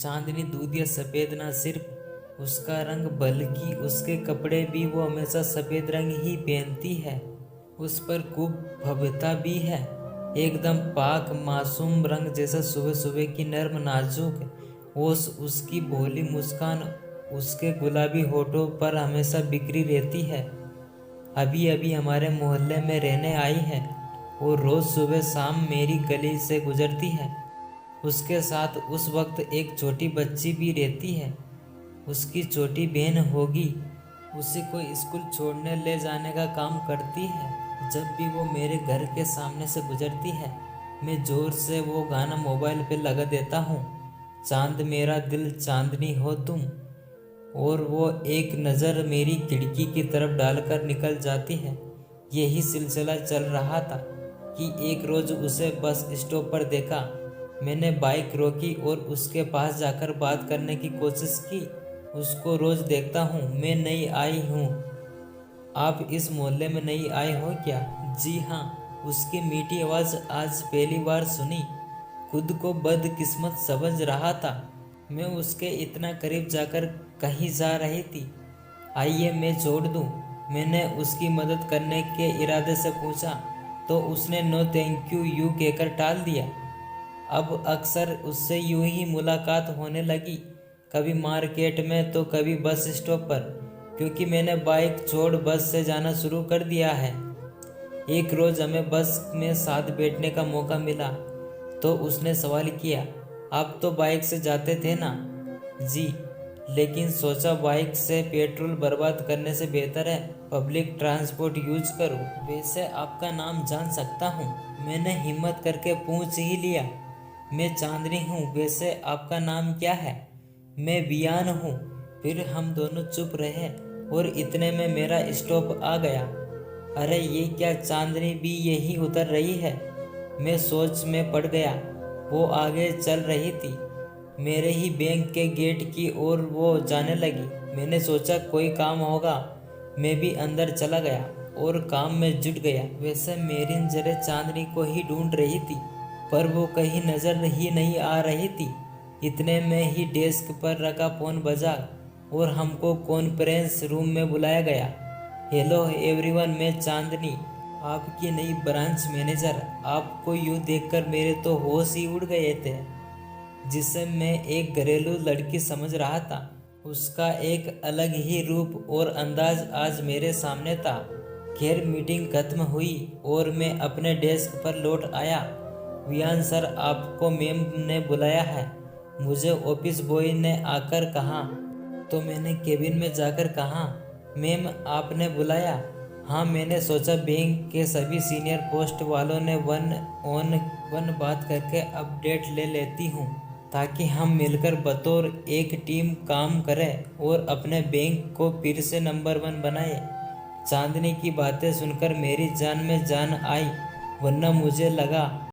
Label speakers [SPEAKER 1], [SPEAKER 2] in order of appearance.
[SPEAKER 1] चांदनी दूध या सफ़ेद ना सिर्फ उसका रंग बल्कि उसके कपड़े भी, वो हमेशा सफ़ेद रंग ही पहनती है। उस पर खूब भव्यता भी है, एकदम पाक मासूम रंग जैसा। सुबह सुबह की नर्म नाजुक ओस, उसकी भोली मुस्कान, उसके गुलाबी होठों पर हमेशा बिखरी रहती है। अभी अभी हमारे मोहल्ले में रहने आई है और रोज़ सुबह शाम मेरी गली से गुजरती है। उसके साथ उस वक्त एक छोटी बच्ची भी रहती है, उसकी छोटी बहन होगी। उसी को स्कूल छोड़ने ले जाने का काम करती है। जब भी वो मेरे घर के सामने से गुजरती है, मैं ज़ोर से वो गाना मोबाइल पे लगा देता हूँ, चांद मेरा दिल चांदनी हो तुम। और वो एक नज़र मेरी खिड़की की तरफ डालकर निकल जाती है। यही सिलसिला चल रहा था कि एक रोज़ उसे बस स्टॉप पर देखा। मैंने बाइक रोकी और उसके पास जाकर बात करने की कोशिश की। उसको रोज़ देखता हूँ, मैं नई आई हूँ। आप इस मोहल्ले में नई आए हो क्या? जी हाँ, उसकी मीठी आवाज़ आज पहली बार सुनी। खुद को बदकिस्मत समझ रहा था मैं। उसके इतना करीब जाकर कहीं जा रही थी। आइए मैं छोड़ दूँ, मैंने उसकी मदद करने के इरादे से पूछा, तो उसने नो थैंक यू यूँ कहकर टाल दिया। अब अक्सर उससे यूं ही मुलाकात होने लगी, कभी मार्केट में तो कभी बस स्टॉप पर, क्योंकि मैंने बाइक छोड़ बस से जाना शुरू कर दिया है। एक रोज़ हमें बस में साथ बैठने का मौका मिला, तो उसने सवाल किया, आप तो बाइक से जाते थे ना? जी, लेकिन सोचा बाइक से पेट्रोल बर्बाद करने से बेहतर है पब्लिक ट्रांसपोर्ट यूज करूं। वैसे आपका नाम जान सकता हूं? मैंने हिम्मत करके पूछ ही लिया। मैं चांदनी हूँ, वैसे आपका नाम क्या है? मैं बियान हूँ। फिर हम दोनों चुप रहे और इतने में मेरा स्टॉप आ गया। अरे ये क्या, चांदनी भी यहीं उतर रही है? मैं सोच में पड़ गया। वो आगे चल रही थी, मेरे ही बैंक के गेट की ओर वो जाने लगी। मैंने सोचा कोई काम होगा, मैं भी अंदर चला गया और काम में जुट गया। वैसे मेरी नजरें चांदनी को ही ढूंढ रही थी, पर वो कहीं नजर ही नहीं आ रही थी। इतने में ही डेस्क पर रखा फ़ोन बजा और हमको कॉन्फ्रेंस रूम में बुलाया गया। हेलो एवरीवन, मैं चांदनी, आपकी नई ब्रांच मैनेजर। आपको यूँ देखकर मेरे तो होश ही उड़ गए थे। जिसे मैं एक घरेलू लड़की समझ रहा था, उसका एक अलग ही रूप और अंदाज आज मेरे सामने था। खैर मीटिंग खत्म हुई और मैं अपने डेस्क पर लौट आया। वियान सर, आपको मैम ने बुलाया है, मुझे ऑफिस बॉय ने आकर कहा। तो मैंने केबिन में जाकर कहा, मैम आपने बुलाया? हाँ, मैंने सोचा बैंक के सभी सीनियर पोस्ट वालों ने वन ऑन वन बात करके अपडेट ले लेती हूँ, ताकि हम मिलकर बतौर एक टीम काम करें और अपने बैंक को फिर से नंबर 1 बनाए। चांदनी की बातें सुनकर मेरी जान में जान आई, वरना मुझे लगा